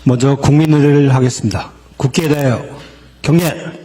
먼저 국민의례를 하겠습니다. 국기에 대하여 경례.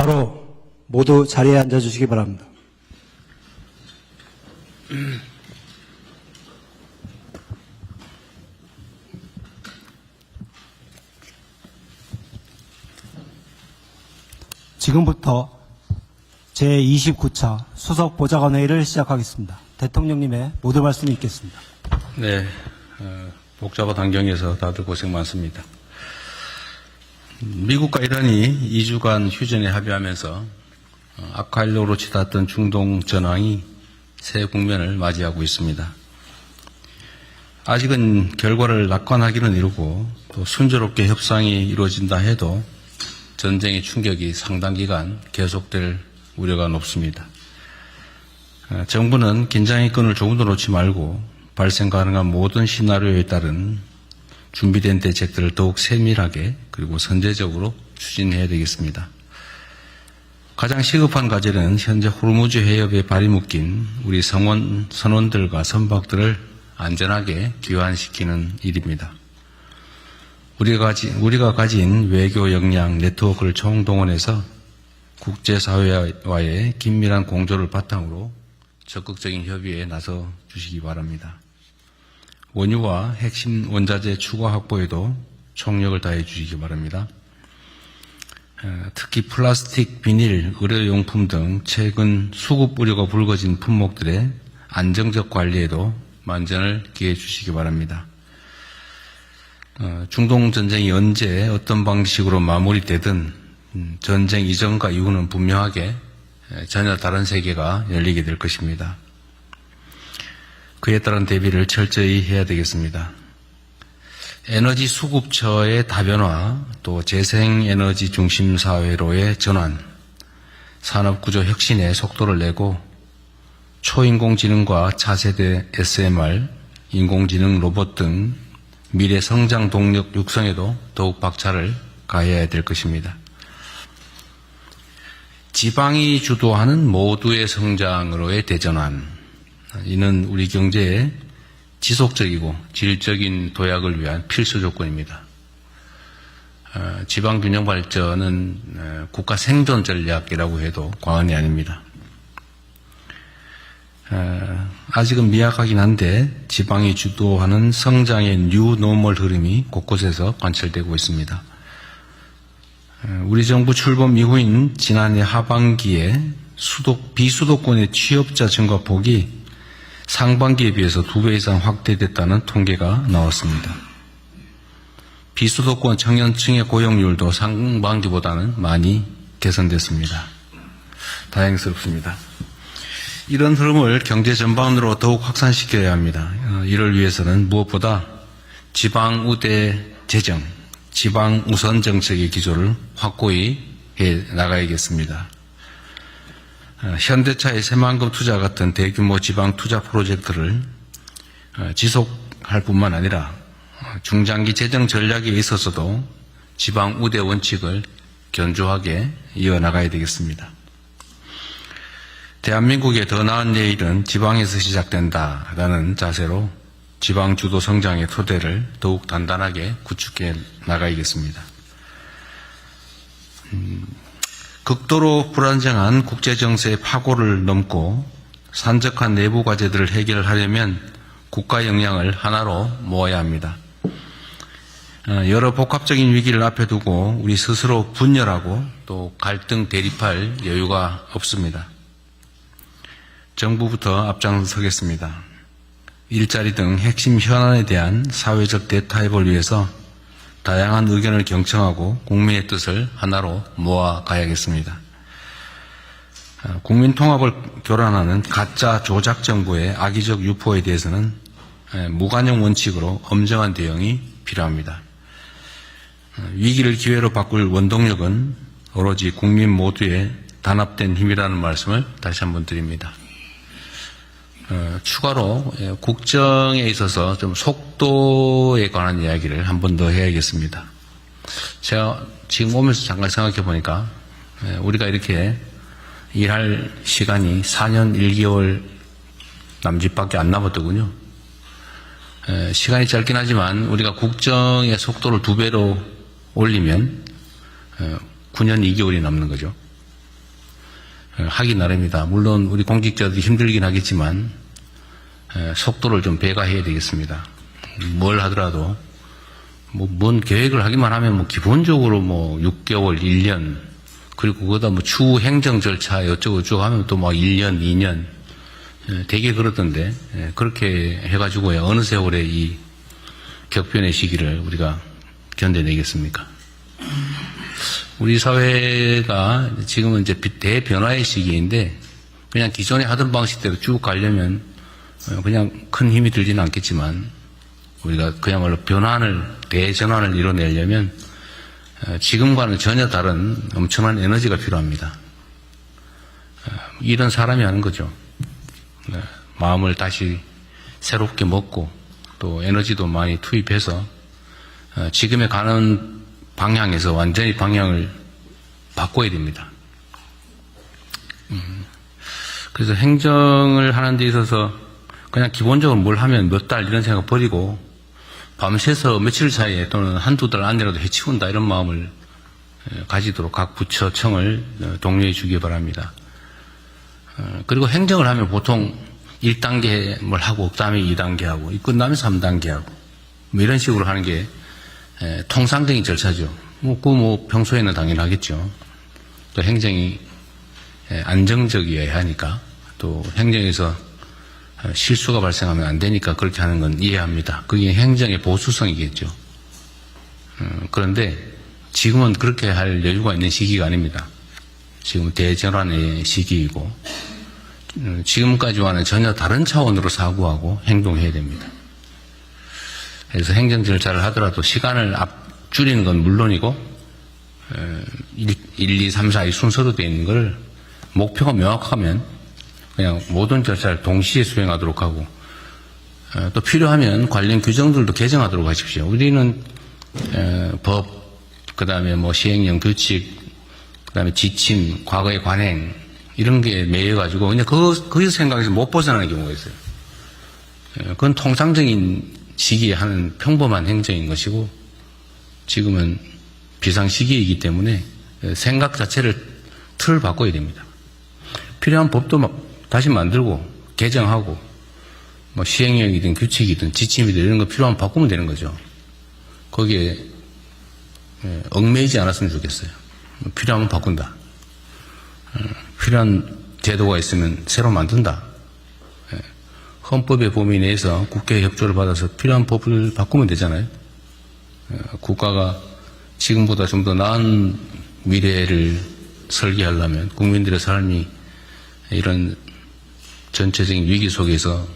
바로 모두 자리에 앉아주시기 바랍니다. 지금부터 제29차 수석보좌관회의를 시작하겠습니다. 대통령님의 모두 말씀이 있겠습니다. 네, 복잡한 환경에서 다들 고생 많습니다. 미국과 이란이 2주간 휴전에 합의하면서 악화일로로 치닫던 중동 전황이 새 국면을 맞이하고 있습니다. 아직은 결과를 낙관하기는 이르고 또 순조롭게 협상이 이루어진다 해도 전쟁의 충격이 상당 기간 계속될 우려가 높습니다. 정부는 긴장의 끈을 조금도 놓지 말고 발생 가능한 모든 시나리오에 따른 준비된 대책들을 더욱 세밀하게 그리고 선제적으로 추진해야 되겠습니다. 가장 시급한 과제는 현재 호르무즈 해협에 발이 묶인 우리 선원들과 선박들을 안전하게 귀환시키는 일입니다. 우리가 가진 외교 역량 네트워크를 총동원해서 국제사회와의 긴밀한 공조를 바탕으로 적극적인 협의에 나서 주시기 바랍니다. 원유와 핵심 원자재 추가 확보에도 총력을 다해 주시기 바랍니다. 특히 플라스틱, 비닐, 의료용품 등 최근 수급 우려가 불거진 품목들의 안정적 관리에도 만전을 기해 주시기 바랍니다. 중동 전쟁이 언제 어떤 방식으로 마무리되든 전쟁 이전과 이후는 분명하게 전혀 다른 세계가 열리게 될 것입니다. 그에 따른 대비를 철저히 해야 되겠습니다. 에너지 수급처의 다변화, 또 재생에너지 중심 사회로의 전환, 산업구조 혁신에 속도를 내고 초인공지능과 차세대 SMR, 인공지능 로봇 등 미래 성장 동력 육성에도 더욱 박차를 가해야 될 것입니다. 지방이 주도하는 모두의 성장으로의 대전환, 이는 우리 경제의 지속적이고 질적인 도약을 위한 필수 조건입니다. 지방균형 발전은 국가 생존 전략이라고 해도 과언이 아닙니다. 아직은 미약하긴 한데 지방이 주도하는 성장의 뉴 노멀 흐름이 곳곳에서 관철되고 있습니다. 우리 정부 출범 이후인 지난해 하반기에 비수도권의 취업자 증가폭이 상반기에 비해서 2배 이상 확대됐다는 통계가 나왔습니다. 비수도권 청년층의 고용률도 상반기보다는 많이 개선됐습니다. 다행스럽습니다. 이런 흐름을 경제 전반으로 더욱 확산시켜야 합니다. 이를 위해서는 무엇보다 지방 우대 재정, 지방 우선 정책의 기조를 확고히 해 나가야겠습니다. 현대차의 새만금 투자 같은 대규모 지방 투자 프로젝트를 지속할 뿐만 아니라 중장기 재정 전략에 있어서도 지방 우대 원칙을 견조하게 이어나가야 되겠습니다. 대한민국의 더 나은 내일은 지방에서 시작된다라는 자세로 지방 주도 성장의 토대를 더욱 단단하게 구축해 나가야겠습니다. 극도로 불안정한 국제정세의 파고를 넘고 산적한 내부 과제들을 해결하려면 국가 역량을 하나로 모아야 합니다. 여러 복합적인 위기를 앞에 두고 우리 스스로 분열하고 또 갈등 대립할 여유가 없습니다. 정부부터 앞장서겠습니다. 일자리 등 핵심 현안에 대한 사회적 대타협을 위해서 다양한 의견을 경청하고 국민의 뜻을 하나로 모아가야겠습니다. 국민 통합을 교란하는 가짜 조작 정부의 악의적 유포에 대해서는 무관용 원칙으로 엄정한 대응이 필요합니다. 위기를 기회로 바꿀 원동력은 오로지 국민 모두의 단합된 힘이라는 말씀을 다시 한번 드립니다. 추가로 국정에 있어서 좀 속도에 관한 이야기를 한 번 더 해야겠습니다. 제가 지금 오면서 잠깐 생각해 보니까 우리가 이렇게 일할 시간이 4년 1개월 남짓밖에 안 남았더군요. 시간이 짧긴 하지만 우리가 국정의 속도를 2배로 올리면 9년 2개월이 남는 거죠. 하기 나름이다. 물론 우리 공직자들이 힘들긴 하겠지만 속도를 좀 배가해야 되겠습니다. 뭘 하더라도 뭔 계획을 하기만 하면 기본적으로 6개월, 1년 그리고 그거다 추후 행정 절차 어쩌고저쩌고 하면 또 1년, 2년 되게 그러던데 그렇게 해가지고 어느 세월에 이 격변의 시기를 우리가 견뎌내겠습니까? 우리 사회가 지금은 이제 대변화의 시기인데 그냥 기존에 하던 방식대로 쭉 가려면 그냥 큰 힘이 들지는 않겠지만 우리가 그야말로 대전환을 이뤄내려면 지금과는 전혀 다른 엄청난 에너지가 필요합니다. 이런 사람이 하는 거죠. 마음을 다시 새롭게 먹고 또 에너지도 많이 투입해서 지금에 가는 방향에서 완전히 방향을 바꿔야 됩니다. 그래서 행정을 하는 데 있어서 그냥 기본적으로 뭘 하면 몇 달 이런 생각 버리고 밤새서 며칠 사이에 또는 한두 달 안에라도 해치운다 이런 마음을 가지도록 각 부처청을 독려해 주기 바랍니다. 그리고 행정을 하면 보통 1단계 뭘 하고 그다음에 2단계 하고 끝나면 3단계 하고 이런 식으로 하는 게 통상적인 절차죠. 평소에는 당연하겠죠. 또 행정이 안정적이어야 하니까 또 행정에서 실수가 발생하면 안 되니까 그렇게 하는 건 이해합니다. 그게 행정의 보수성이겠죠. 그런데 지금은 그렇게 할 여유가 있는 시기가 아닙니다. 지금 대전환의 시기이고 지금까지와는 전혀 다른 차원으로 사고하고 행동해야 됩니다. 그래서 행정 절차를 하더라도 시간을 줄이는 건 물론이고 1, 2, 3, 4 이 순서로 되어 있는 걸 목표가 명확하면 그냥 모든 절차를 동시에 수행하도록 하고 또 필요하면 관련 규정들도 개정하도록 하십시오. 우리는 법, 그 다음에 시행령 규칙, 그 다음에 지침, 과거의 관행 이런 게 매여가지고 그냥 그 생각에서 못 벗어나는 경우가 있어요. 그건 통상적인 시기에 하는 평범한 행정인 것이고 지금은 비상 시기이기 때문에 생각 자체를 틀을 바꿔야 됩니다. 필요한 법도 다시 만들고 개정하고 시행령이든 규칙이든 지침이든 이런 거 필요하면 바꾸면 되는 거죠. 거기에 얽매이지 않았으면 좋겠어요. 필요하면 바꾼다. 필요한 제도가 있으면 새로 만든다. 헌법의 범위 내에서 국회의 협조를 받아서 필요한 법을 바꾸면 되잖아요. 국가가 지금보다 좀 더 나은 미래를 설계하려면 국민들의 삶이 이런 전체적인 위기 속에서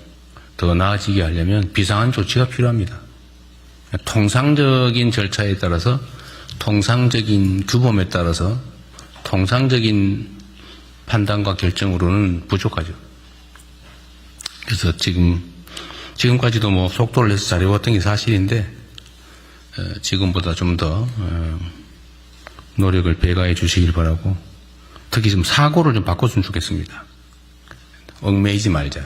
더 나아지게 하려면 비상한 조치가 필요합니다. 통상적인 절차에 따라서 통상적인 규범에 따라서 통상적인 판단과 결정으로는 부족하죠. 그래서 지금까지도 속도를 내서 잘해왔던 게 사실인데 지금보다 좀 더 노력을 배가해 주시길 바라고 특히 좀 사고를 좀 바꿨으면 좋겠습니다. 얽매이지 말자.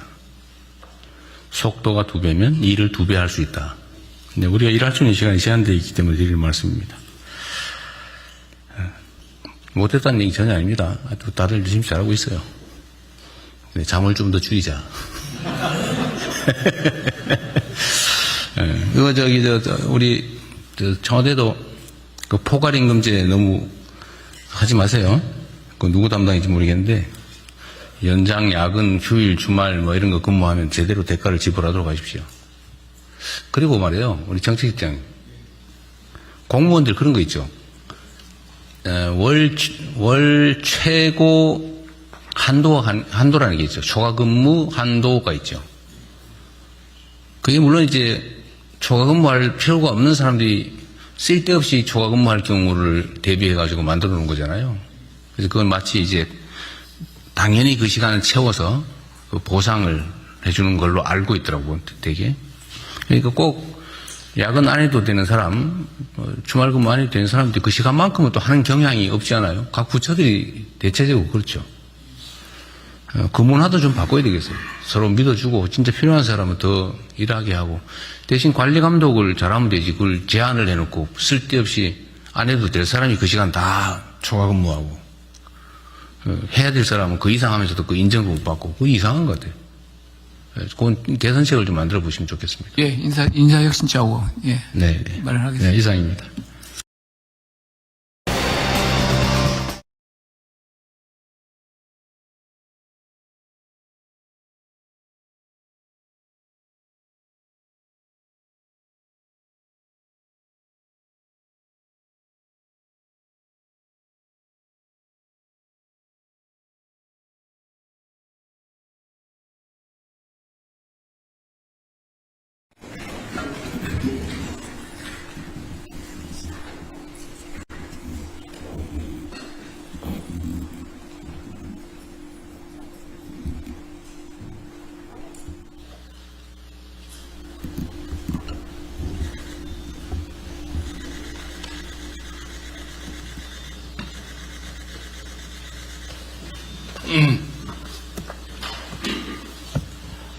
속도가 2배면 일을 2배 할 수 있다. 근데 우리가 일할 수 있는 시간이 제한되어 있기 때문에 드릴 말씀입니다. 못했다는 얘기 전혀 아닙니다. 다들 열심히 잘하고 있어요. 근데 잠을 좀 더 줄이자. 이거 우리 청와대도 그 포괄임금제 너무 하지 마세요. 그 누구 담당인지 모르겠는데 연장, 야근, 휴일, 주말 뭐 이런 거 근무하면 제대로 대가를 지불하도록 하십시오. 그리고 말이에요. 우리 정책실장 공무원들 그런 거 있죠. 월 최고 한도라는 게 있죠. 초과 근무 한도가 있죠. 그게 물론 이제 초과 근무할 필요가 없는 사람들이 쓸데없이 초과 근무할 경우를 대비해가지고 만들어 놓은 거잖아요. 그래서 그건 마치 이제 당연히 그 시간을 채워서 그 보상을 해주는 걸로 알고 있더라고요, 되게. 그러니까 꼭 야근 안 해도 되는 사람, 주말 근무 안 해도 되는 사람들이 그 시간만큼은 또 하는 경향이 없지 않아요? 각 부처들이 대체적으로 그렇죠. 그 문화도 좀 바꿔야 되겠어요. 서로 믿어주고 진짜 필요한 사람은 더 일하게 하고 대신 관리 감독을 잘하면 되지 그걸 제한을 해놓고 쓸데없이 안 해도 될 사람이 그 시간 다 초과 근무하고 해야 될 사람은 그 이상 하면서도 그 인정도 못 받고 그거 이상한 것 같아요. 그건 개선책을 좀 만들어 보시면 좋겠습니다. 예, 인사혁신처하고, 예. 네. 말을 하겠습니다. 네, 이상입니다.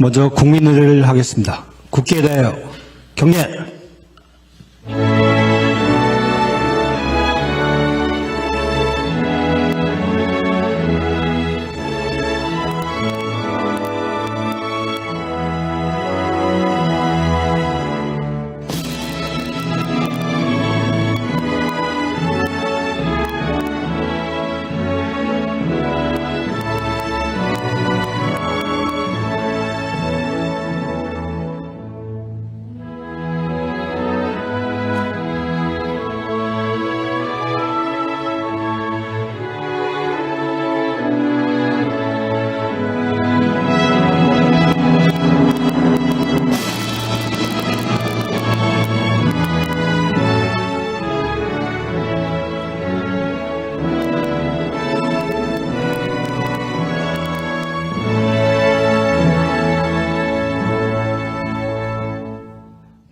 먼저 국민의례를 하겠습니다. 국기에 대하여 경례.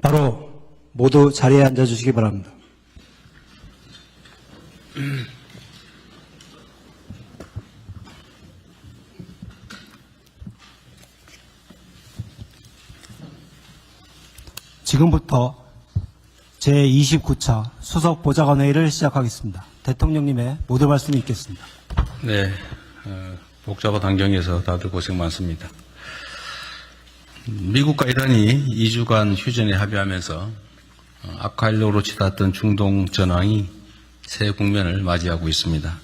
바로 모두 자리에 앉아주시기 바랍니다. 지금부터 제29차 수석보좌관회의를 시작하겠습니다. 대통령님의 모두 말씀이 있겠습니다. 네, 복잡한 환경에서 다들 고생 많습니다. 미국과 이란이 2주간 휴전에 합의하면서 악화일로로 치닫던 중동 전황이 새 국면을 맞이하고 있습니다.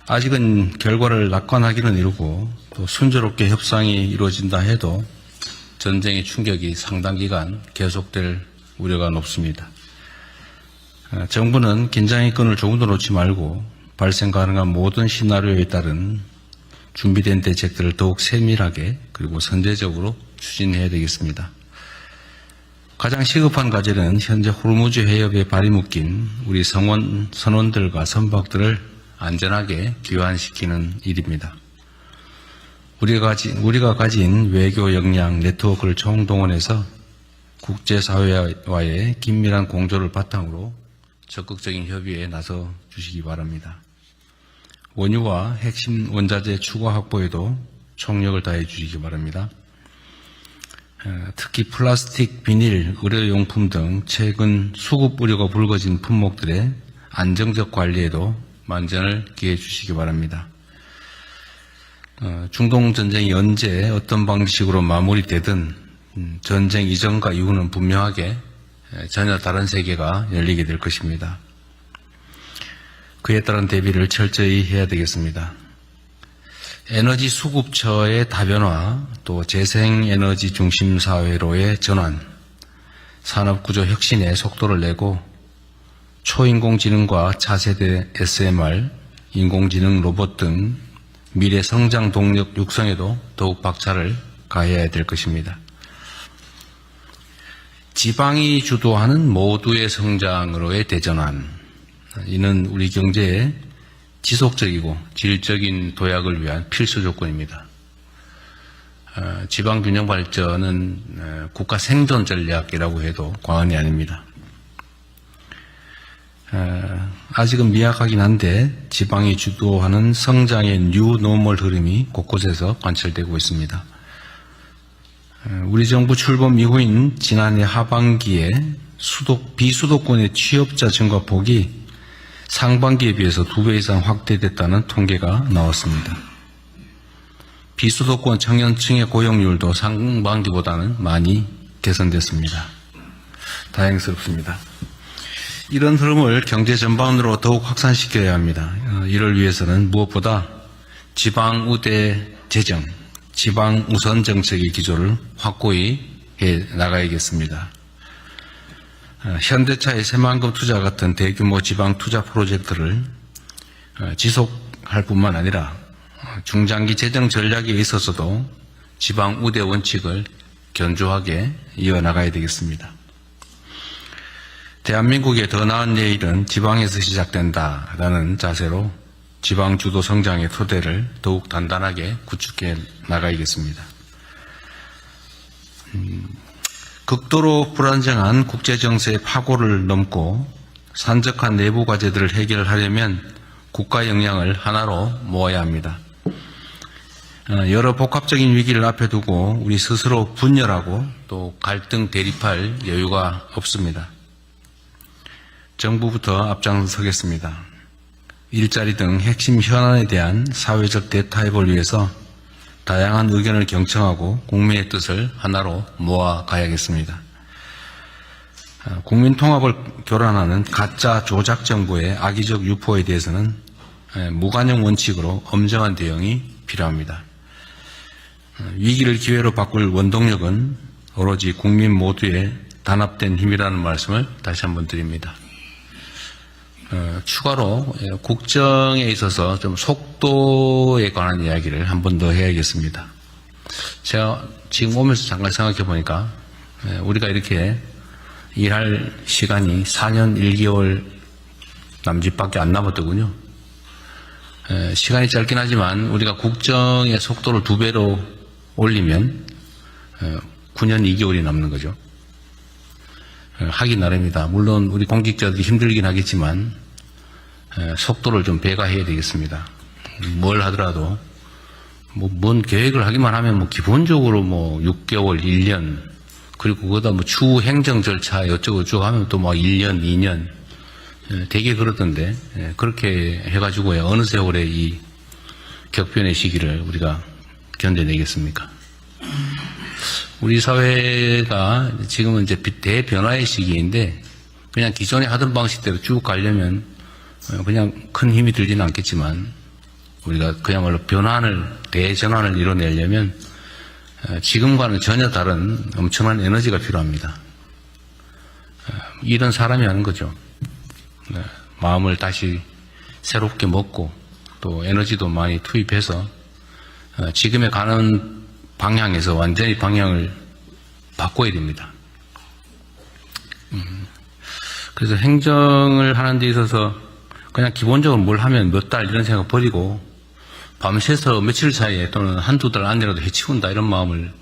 아직은 결과를 낙관하기는 이르고 또 순조롭게 협상이 이루어진다 해도 전쟁의 충격이 상당 기간 계속될 우려가 높습니다. 정부는 긴장의 끈을 조금도 놓지 말고 발생 가능한 모든 시나리오에 따른 준비된 대책들을 더욱 세밀하게 그리고 선제적으로 추진해야 되겠습니다. 가장 시급한 과제는 현재 호르무즈 해협에 발이 묶인 우리 선원들과 선박들을 안전하게 귀환시키는 일입니다. 우리가 가진 외교 역량 네트워크를 총동원해서 국제사회와의 긴밀한 공조를 바탕으로 적극적인 협의에 나서 주시기 바랍니다. 원유와 핵심 원자재 추가 확보에도 총력을 다해 주시기 바랍니다. 특히 플라스틱, 비닐, 의료용품 등 최근 수급 우려가 불거진 품목들의 안정적 관리에도 만전을 기해 주시기 바랍니다. 중동 전쟁이 언제 어떤 방식으로 마무리되든 전쟁 이전과 이후는 분명하게 전혀 다른 세계가 열리게 될 것입니다. 그에 따른 대비를 철저히 해야 되겠습니다. 에너지 수급처의 다변화, 또 재생에너지 중심 사회로의 전환, 산업구조 혁신에 속도를 내고 초인공지능과 차세대 SMR, 인공지능 로봇 등 미래 성장 동력 육성에도 더욱 박차를 가해야 될 것입니다. 지방이 주도하는 모두의 성장으로의 대전환, 이는 우리 경제의 지속적이고 질적인 도약을 위한 필수 조건입니다. 지방균형 발전은 국가 생존 전략이라고 해도 과언이 아닙니다. 아직은 미약하긴 한데 지방이 주도하는 성장의 뉴 노멀 흐름이 곳곳에서 관철되고 있습니다. 우리 정부 출범 이후인 지난해 하반기에 비수도권의 취업자 증가폭이 상반기에 비해서 2배 이상 확대됐다는 통계가 나왔습니다. 비수도권 청년층의 고용률도 상반기보다는 많이 개선됐습니다. 다행스럽습니다. 이런 흐름을 경제 전반으로 더욱 확산시켜야 합니다. 이를 위해서는 무엇보다 지방 우대 재정, 지방 우선 정책의 기조를 확고히 해 나가야겠습니다. 현대차의 새만금 투자 같은 대규모 지방 투자 프로젝트를 지속할 뿐만 아니라 중장기 재정 전략에 있어서도 지방 우대 원칙을 견조하게 이어나가야 되겠습니다. 대한민국의 더 나은 내일은 지방에서 시작된다라는 자세로 지방 주도 성장의 토대를 더욱 단단하게 구축해 나가야겠습니다. 극도로 불안정한 국제정세의 파고를 넘고 산적한 내부 과제들을 해결하려면 국가 역량을 하나로 모아야 합니다. 여러 복합적인 위기를 앞에 두고 우리 스스로 분열하고 또 갈등 대립할 여유가 없습니다. 정부부터 앞장서겠습니다. 일자리 등 핵심 현안에 대한 사회적 대타협을 위해서 다양한 의견을 경청하고 국민의 뜻을 하나로 모아가야겠습니다. 국민 통합을 교란하는 가짜 조작 정부의 악의적 유포에 대해서는 무관용 원칙으로 엄정한 대응이 필요합니다. 위기를 기회로 바꿀 원동력은 오로지 국민 모두의 단합된 힘이라는 말씀을 다시 한번 드립니다. 추가로 국정에 있어서 좀 속도에 관한 이야기를 한 번 더 해야겠습니다. 제가 지금 오면서 잠깐 생각해 보니까 우리가 이렇게 일할 시간이 4년 1개월 남짓밖에 안 남았더군요. 시간이 짧긴 하지만 우리가 국정의 속도를 2배로 올리면 9년 2개월이 남는 거죠. 하기 나름이다. 물론 우리 공직자들이 힘들긴 하겠지만 속도를 좀 배가해야 되겠습니다. 뭘 하더라도 뭔 계획을 하기만 하면 기본적으로 6개월, 1년 그리고 그거다 추후 행정 절차 어쩌고저쩌고 하면 또 1년, 2년 되게 그러던데 그렇게 해가지고 어느 세월에 이 격변의 시기를 우리가 견뎌내겠습니까? 우리 사회가 지금은 이제 대변화의 시기인데 그냥 기존에 하던 방식대로 쭉 가려면 그냥 큰 힘이 들지는 않겠지만 우리가 그야말로 대전환을 이뤄내려면 지금과는 전혀 다른 엄청난 에너지가 필요합니다. 일은 사람이 하는 거죠. 마음을 다시 새롭게 먹고 또 에너지도 많이 투입해서 지금에 가는 방향에서 완전히 방향을 바꿔야 됩니다. 그래서 행정을 하는 데 있어서 그냥 기본적으로 뭘 하면 몇 달 이런 생각 버리고 밤새서 며칠 사이에 또는 한두 달 안이라도 해치운다 이런 마음을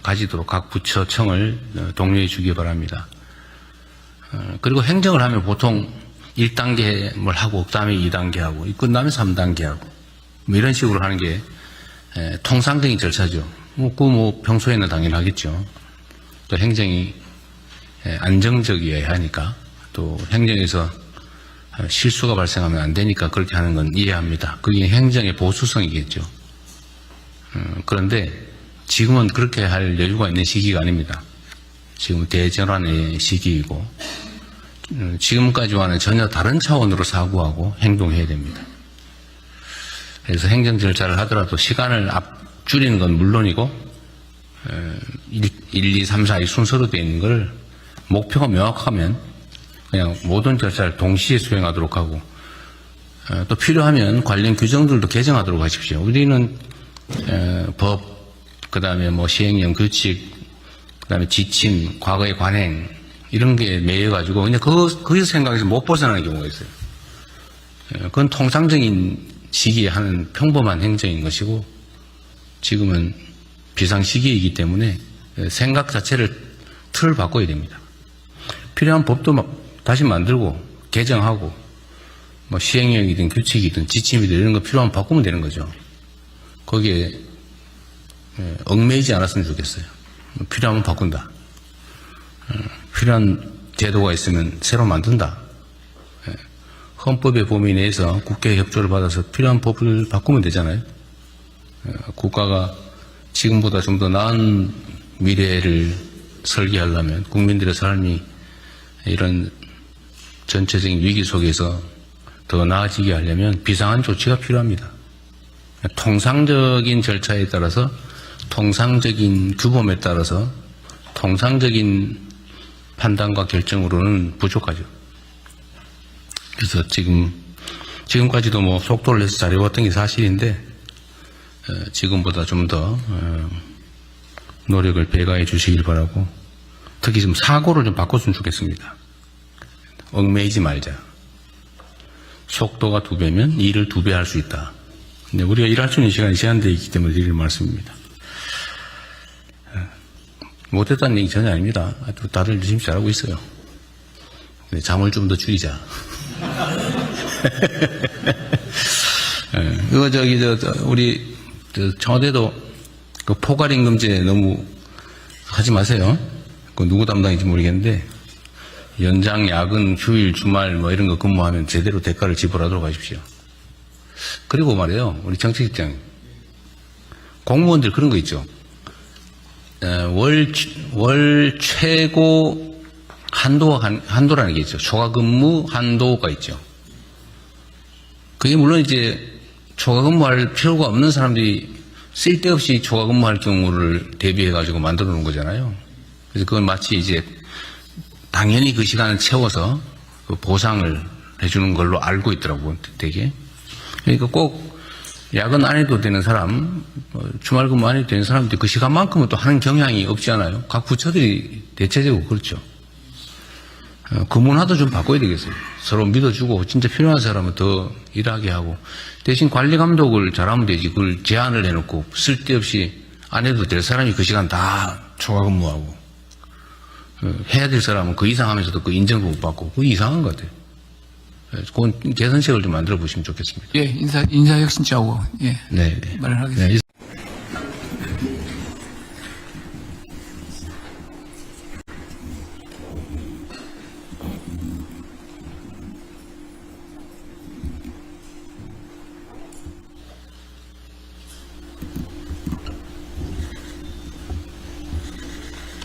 가지도록 각 부처청을 독려해 주기 바랍니다. 그리고 행정을 하면 보통 1단계 뭘 하고 그다음에 2단계 하고 끝나면 3단계 하고 이런 식으로 하는 게 통상적인 절차죠. 평소에는 당연하겠죠. 또 행정이 안정적이어야 하니까 또 행정에서 실수가 발생하면 안 되니까 그렇게 하는 건 이해합니다. 그게 행정의 보수성이겠죠. 그런데 지금은 그렇게 할 여유가 있는 시기가 아닙니다. 지금 대전환의 시기이고 지금까지와는 전혀 다른 차원으로 사고하고 행동해야 됩니다. 그래서 행정 절차를 하더라도 시간을 줄이는 건 물론이고 1, 2, 3, 4 이 순서로 되어 있는 걸 목표가 명확하면 그냥 모든 절차를 동시에 수행하도록 하고 또 필요하면 관련 규정들도 개정하도록 하십시오. 우리는 법, 그 다음에 뭐 시행령 규칙, 그 다음에 지침, 과거의 관행 이런 게 매여가지고 그냥 거기서 생각해서 못 벗어나는 경우가 있어요. 그건 통상적인 시기에 하는 평범한 행정인 것이고 지금은 비상 시기이기 때문에 생각 자체를 틀을 바꿔야 됩니다. 필요한 법도 다시 만들고 개정하고 뭐 시행령이든 규칙이든 지침이든 이런 거 필요하면 바꾸면 되는 거죠. 거기에 얽매이지 않았으면 좋겠어요. 필요하면 바꾼다. 필요한 제도가 있으면 새로 만든다. 헌법의 범위 내에서 국회의 협조를 받아서 필요한 법을 바꾸면 되잖아요. 국가가 지금보다 좀 더 나은 미래를 설계하려면 국민들의 삶이 이런 전체적인 위기 속에서 더 나아지게 하려면 비상한 조치가 필요합니다. 통상적인 절차에 따라서 통상적인 규범에 따라서 통상적인 판단과 결정으로는 부족하죠. 그래서 지금까지도 뭐 속도를 내서 잘해왔던 게 사실인데 지금보다 좀 더 노력을 배가해 주시길 바라고 특히 좀 사고를 좀 바꿨으면 좋겠습니다. 얽매이지 말자. 속도가 2배면 일을 2배 할 수 있다. 근데 우리가 일할 수 있는 시간이 제한되어 있기 때문에 드리는 말씀입니다. 못했다는 얘기 전혀 아닙니다. 다들 열심히 잘하고 있어요. 근데 잠을 좀 더 줄이자. 우리 청와대도 그 포괄임금제 너무 하지 마세요. 그 누구 담당인지 모르겠는데 연장, 야근, 휴일, 주말 뭐 이런 거 근무하면 제대로 대가를 지불하도록 하십시오. 그리고 말이에요. 우리 정책실장 공무원들 그런 거 있죠. 월 최고 한도라는 게 있죠. 초과 근무 한도가 있죠. 그게 물론 이제 초과 근무할 필요가 없는 사람들이 쓸데없이 초과 근무할 경우를 대비해가지고 만들어 놓은 거잖아요. 그래서 그건 마치 이제 당연히 그 시간을 채워서 그 보상을 해주는 걸로 알고 있더라고요, 되게. 그러니까 꼭 야근 안 해도 되는 사람, 주말 근무 안 해도 되는 사람들이 그 시간만큼은 또 하는 경향이 없지 않아요? 각 부처들이 대체적으로 그렇죠. 그 문화도 좀 바꿔야 되겠어요. 서로 믿어주고 진짜 필요한 사람은 더 일하게 하고 대신 관리 감독을 잘하면 되지 그걸 제한을 해놓고 쓸데없이 안 해도 될 사람이 그 시간 다 초과 근무하고 해야 될 사람은 그 이상 하면서도 그 인정도 못 받고 그게 이상한 것 같아요. 그건 개선책을 좀 만들어 보시면 좋겠습니다. 예, 인사혁신자고, 예. 네. 마련하겠습니다. 네.